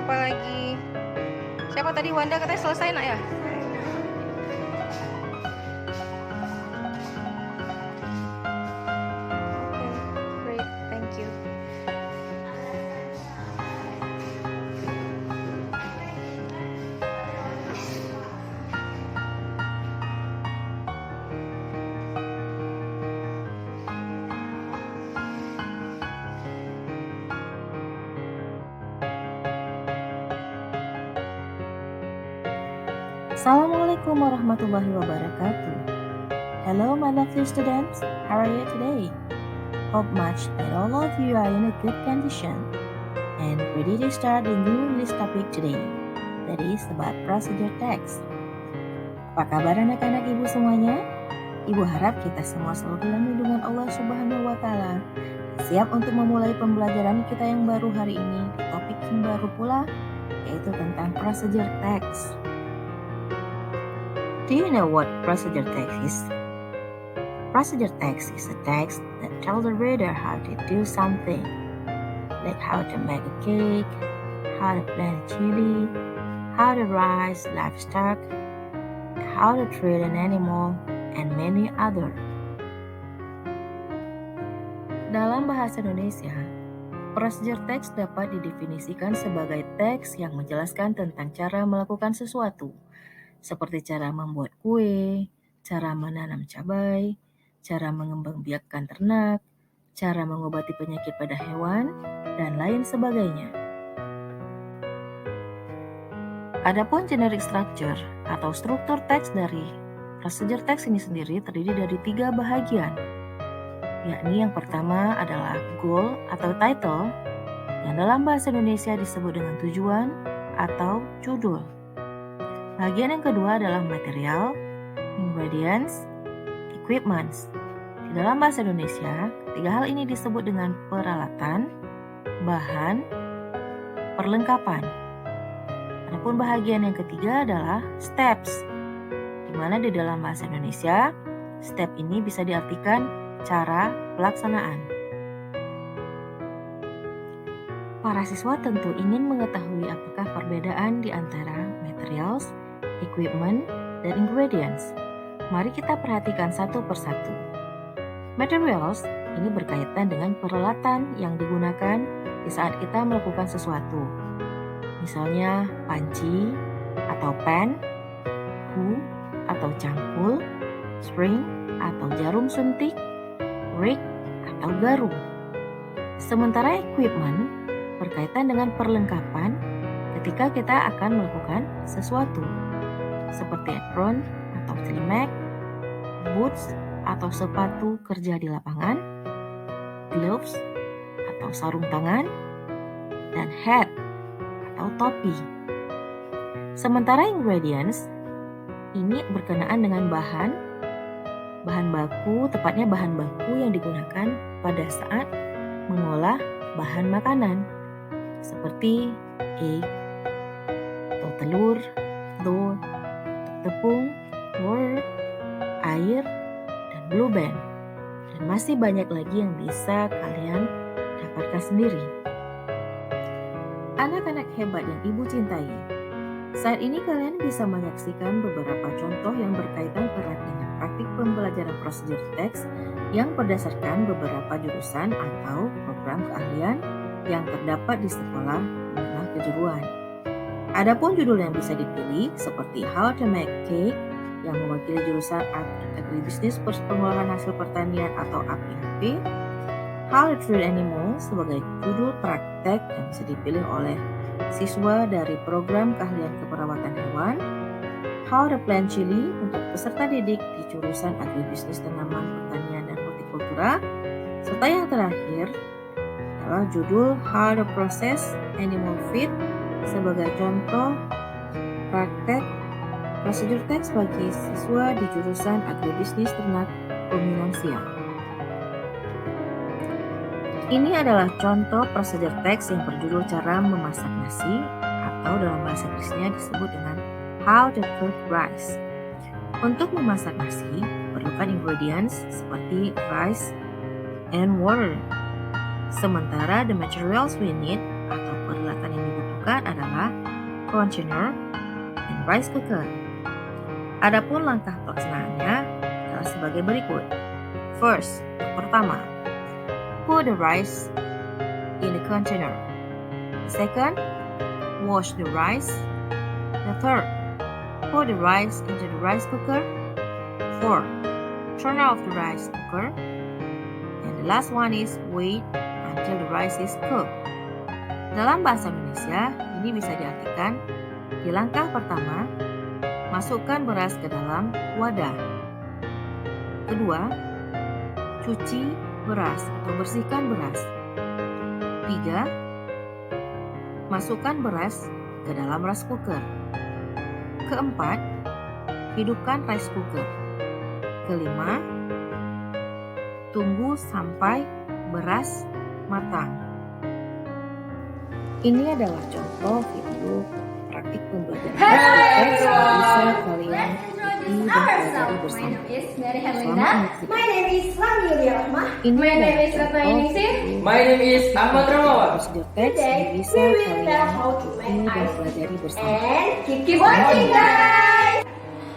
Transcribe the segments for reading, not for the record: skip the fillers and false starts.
siapa lagi? Siapa tadi? Wanda katanya selesai nak ya? Okay, great, thank you. Assalamualaikum warahmatullahi wabarakatuh. Hello my lovely students, how are you today? Hope much that all of you are in a good condition and ready to start the new English topic today, that is about procedure text. Apa kabar anak-anak ibu semuanya? Ibu harap kita semua selalu dalam lindungan Allah Subhanahu wa Ta'ala. Siap untuk memulai pembelajaran kita yang baru hari ini di topik yang baru pula, yaitu tentang procedure text. Do you know what procedure text is? Procedure text is a text that tells the reader how to do something, like how to make a cake, how to plant chili, how to raise livestock, how to treat an animal, and many other. Dalam bahasa Indonesia, procedure text dapat didefinisikan sebagai teks yang menjelaskan tentang cara melakukan sesuatu, seperti cara membuat kue, cara menanam cabai, cara mengembangbiakkan ternak, cara mengobati penyakit pada hewan, dan lain sebagainya. Adapun generic structure atau struktur teks dari procedure text ini sendiri terdiri dari 3 bahagian, yakni yang pertama adalah goal atau title, yang dalam bahasa Indonesia disebut dengan tujuan atau judul. Bagian yang kedua adalah material, ingredients, equipments. Di dalam bahasa Indonesia, 3 hal ini disebut dengan peralatan, bahan, perlengkapan. Adapun bahagian yang ketiga adalah steps, di mana di dalam bahasa Indonesia, step ini bisa diartikan cara pelaksanaan. Para siswa tentu ingin mengetahui apakah perbedaan di antara materials, equipment, dan ingredients. Mari kita perhatikan satu persatu. Materials ini berkaitan dengan peralatan yang digunakan di saat kita melakukan sesuatu. Misalnya panci atau pen, hoe atau cangkul, spring atau jarum suntik, rake atau garung. Sementara equipment berkaitan dengan perlengkapan ketika kita akan melakukan sesuatu, seperti apron atau telemek, boots atau sepatu kerja di lapangan, gloves atau sarung tangan, dan hat atau topi. Sementara ingredients ini berkenaan dengan bahan baku, tepatnya bahan baku yang digunakan pada saat mengolah bahan makanan, seperti egg atau telur, dough, tepung, water, air, dan blue band. Dan masih banyak lagi yang bisa kalian dapatkan sendiri. Anak-anak hebat yang ibu cintai, saat ini kalian bisa menyaksikan beberapa contoh yang berkaitan erat dengan praktik pembelajaran prosedur teks yang berdasarkan beberapa jurusan atau program keahlian yang terdapat di sekolah menengah kejuruan. Adapun judul yang bisa dipilih seperti How to Make Cake yang mewakili jurusan Agribisnis Pengolahan Hasil Pertanian atau APHP, How to Treat Animals sebagai judul praktek yang bisa dipilih oleh siswa dari program keahlian keperawatan hewan, How to Plant Chili untuk peserta didik di jurusan Agribisnis Tanaman Pertanian dan Hortikultura, serta yang terakhir adalah judul How to Process Animal Feed sebagai contoh praktek prosedur teks bagi siswa di jurusan Agribisnis Ternak Ruminansia. Ini adalah contoh prosedur teks yang berjudul cara memasak nasi atau dalam bahasa Inggrisnya disebut dengan How to Cook Rice. Untuk memasak nasi, perlukan ingredients seperti rice and water. Sementara the materials we need atau peralatan yang dibutuhkan lakukan adalah container dan rice cooker. Adapun langkah pelaksanaannya adalah sebagai berikut. First, yang pertama, put the rice in the container. Second, wash the rice. The third, put the rice into the rice cooker. Fourth, turn off the rice cooker. And the last one is wait until the rice is cooked. Dalam bahasa Indonesia, ini bisa diartikan di langkah pertama, masukkan beras ke dalam wadah. Kedua, cuci beras atau bersihkan beras. Tiga, masukkan beras ke dalam rice cooker. Keempat, hidupkan rice cooker. Kelima, tunggu sampai beras matang. Ini adalah contoh video praktik pembelajaran teks yang bisa kalian ikuti dan pelajari bersama. Selamat menyaksikan. My name is Lani Rahmah. Ini My name adalah is Ratna contoh Yunisi. video My name is Ahmad Ramawan. prosedur teks Today, yang bisa we will kalian learn how to ikuti make dan ice. pelajari bersama. And keep watching, guys.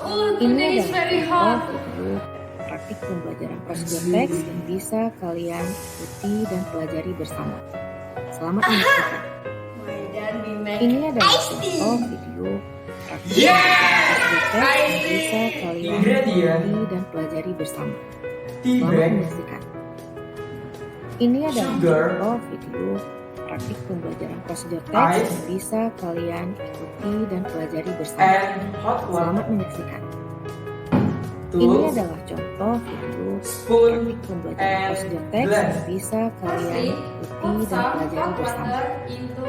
Oh, Ini today is adalah very contoh hot. video praktik pembelajaran prosedur teks yang bisa kalian ikuti dan pelajari bersama. Selamat menyaksikan. My dad we make Ini adalah ice tea. contoh video praktik prosedur teks yang bisa kalian Ingredient. ikuti dan pelajari bersama. Tea Selamat bag, menyaksikan. Ini adalah Sugar. contoh video praktik pembelajaran prosedur teks Ice. yang bisa kalian ikuti dan pelajari bersama. and hot Selamat water. menyaksikan. Ini Tools, adalah contoh video spoon, praktik pembelajaran and prosedur teks glass. yang bisa kalian ikuti dan pelajari bersama.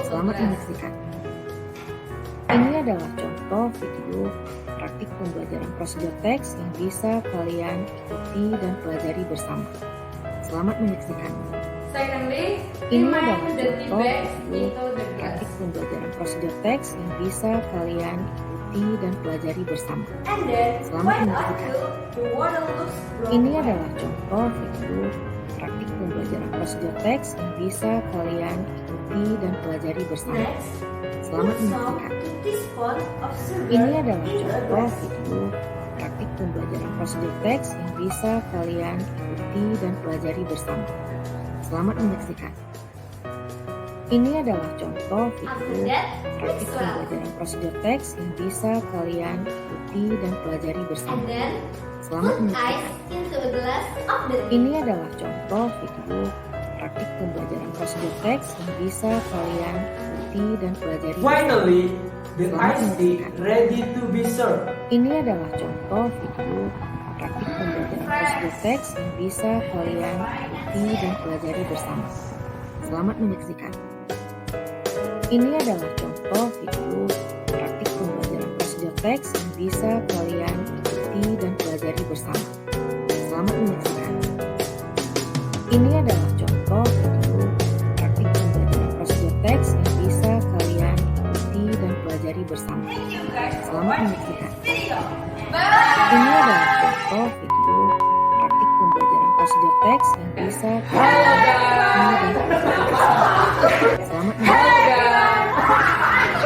Selamat menyaksikan. Ini adalah contoh video praktik pembelajaran prosedur teks yang bisa kalian ikuti dan pelajari bersama. Selamat menyaksikan. Secondly, Ini immerse adalah the tea contoh bags video into the glass. praktik pembelajaran prosedur teks yang bisa kalian ikuti dan pelajari bersama. And then Selamat wait menyaksikan. until the water looks brown. Ini adalah contoh video praktik pembelajaran prosedur teks yang bisa kalian ikuti dan pelajari bersama. Next, Selamat put some menyaksikan. teaspoon of sugar Ini adalah in a contoh glass. video praktik pembelajaran prosedur teks yang bisa kalian ikuti dan pelajari bersama. Selamat menyaksikan. Ini adalah contoh After video that, praktik mix well. pembelajaran prosedur teks yang bisa kalian ikuti dan pelajari bersama. And then Selamat put menyaksikan. ice into a glass of the tea. Ini adalah contoh video praktik pembelajaran prosedur teks yang bisa kalian ikuti dan pelajari bersama. Finally, the Selamat iced tea menyaksikan. ready to be served. Ini adalah contoh video praktik pembelajaran prosedur teks yang bisa kalian ikuti dan pelajari bersama. Selamat menyaksikan. Ini adalah contoh video praktik pembelajaran prosedur teks yang bisa kalian ikuti dan pelajari bersama. Selamat menyaksikan. Ini adalah contoh video praktik pembelajaran prosedur teks yang bisa kalian ikuti dan pelajari bersama. Selamat menyaksikan. Ini adalah contoh video praktik pembelajaran prosedur teks yang bisa kalian ikuti dan pelajari bersama. Selamat menyaksikan.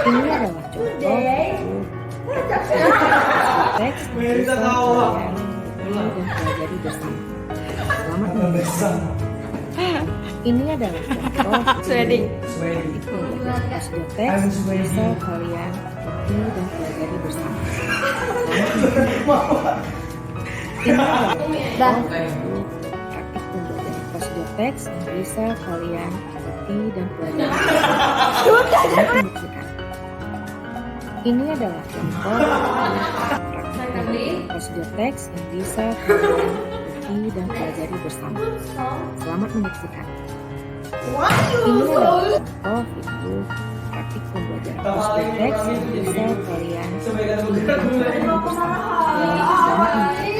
Ini adalah contoh video praktik pembelajaran prosedur teks yang bisa kalian ikuti dan pelajari bersama. Selamat menyaksikan. Ini adalah contoh video praktik pembelajaran prosedur teks yang bisa kalian ikuti dan pelajari bersama. Selamat menyaksikan. Ini adalah contoh video praktik pembelajaran prosedur teks yang bisa kalian ikuti dan pelajari bersama. Selamat menyaksikan. Ini adalah contoh video praktik pembelajaran prosedur teks yang bisa kalian ikuti dan pelajari bersama. Selamat menyaksikan. Why you Ini so adalah contoh video praktik pembelajaran prosedur teks yang bisa kalian ikuti dan pelajari bersama. Selamat menyaksikan.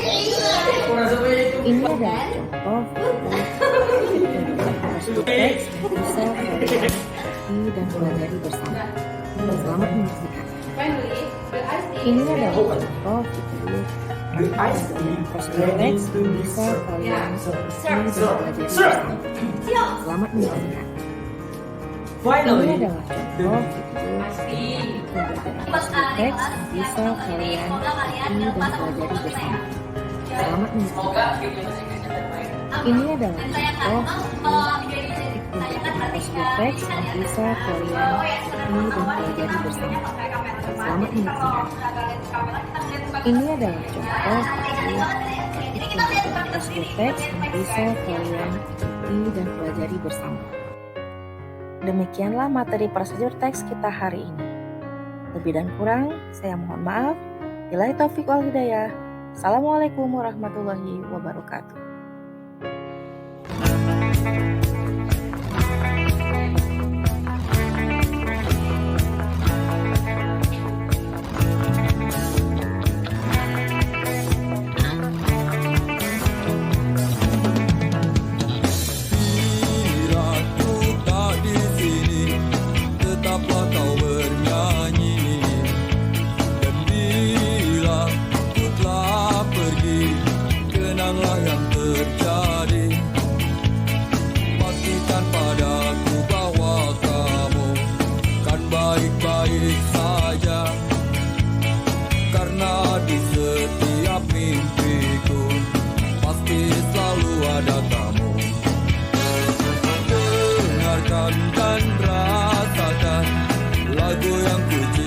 Ini adalah contoh video praktik pembelajaran prosedur teks yang bisa kalian ikuti dan pelajari bersama. Selamat menyaksikan. Finally, the iced tea Ini is adalah ready. contoh video The praktik iced tea pembelajaran prosedur ready teks to yang be bisa served. kalian ikuti dan Serve. pelajari Serve. bersama. Selamat menyaksikan. Finally, adalah contoh see. pembelajaran prosedur teks yang bisa kalian ikuti dan pelajari bersama. Selamat menyaksikan. Ini adalah contoh pembelajaran prosedur teks yang bisa kalian ikuti dan pelajari bersama. Selamat menyaksikan. Ini adalah contoh pembelajaran prosedur teks yang bisa kalian ikuti dan pelajari bersama. Demikianlah materi prosedur teks kita hari ini. Lebih dan kurang, saya mohon maaf. Billahi taufik wal hidayah. Assalamualaikum warahmatullahi wabarakatuh. Tetaplah kau bernyanyi, dan bila ku telah pergi, kenanglah yang terjadi. Pastikan padaku bahwa kamu kan baik-baik saja, karena di setiap mimpiku pasti selalu ada kamu. Dengarkan dan rasakan lagu yang ku ciptakan.